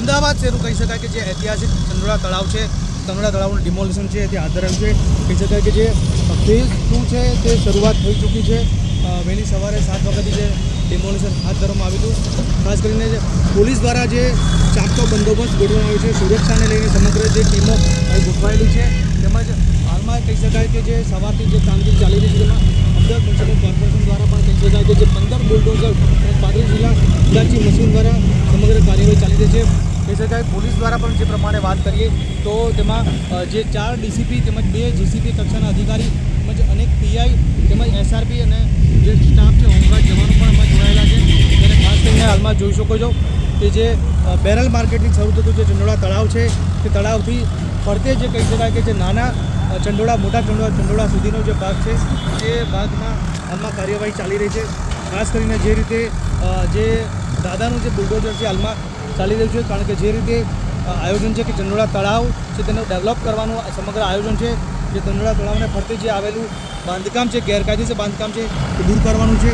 અમદાવાદ શહેરનું કહી શકાય કે જે ઐતિહાસિક ચંડોળા તળાવ છે, ચંડોળા તળાવનું ડિમોલિશન છે તે હાથ ધરાયું છે. કહી શકાય કે જે ફેઝ 2 છે તે શરૂઆત થઈ ચૂકી છે. વહેલી સવારે 7 વાગ્યાથી જે ડિમોલિશન હાથ ધરવામાં આવ્યું હતું. ખાસ કરીને જે પોલીસ દ્વારા જે ચાકતો બંદોબસ્ત ગોઠવવામાં આવ્યો છે, સુરક્ષાને લઈને સમગ્ર જે ટીમો અહીં ગોઠવાયેલી છે. તેમજ હાલમાં કહી શકાય કે જે સવારથી જે કામગીરી ચાલી રહી છે તેમાં અમદાવાદ મ્યુનિસિપલ કોર્પોરેશન દ્વારા પણ કહી શકાય કે જે 15 બુલડોઝર અને 35 જિલ્લા ઇલાચી મશીન દ્વારા સમગ્ર કાર્યવાહી ચાલી રહી છે. કહી શકાય પોલીસ દ્વારા પણ જે પ્રમાણે વાત કરીએ તો તેમાં જે 4 ડીસીપી તેમજ 2 જીસીપી કક્ષાના અધિકારી તેમજ અનેક પીઆઈ તેમજ એસઆરપી અને જે સ્ટાફ છે, હોમગાર્ડ જવાનો પણ આમાં જોડાયેલા છે. ત્યારે ખાસ કરીને હાલમાં જોઈ શકો છો કે જે બેરલ માર્કેટથી શરૂ થતું જે ચંડોળા તળાવ છે તે તળાવથી ફરતે જે કહી શકાય કે જે નાના ચંડોળા, મોટા ચંડોળા સુધીનો જે ભાગ છે તે ભાગમાં હાલમાં કાર્યવાહી ચાલી રહી છે. ખાસ કરીને જે રીતે જે દાદાનું જે બુલડોઝર છે હાલમાં ચાલી રહ્યું છે, કારણ કે જે રીતે આયોજન છે કે ચંડોળા તળાવ છે તેનું ડેવલપ કરવાનું સમગ્ર આયોજન છે. જે ચંડોળા તળાવને ફરતે જે આવેલું બાંધકામ છે, ગેરકાયદેસર બાંધકામ છે તે દૂર કરવાનું છે.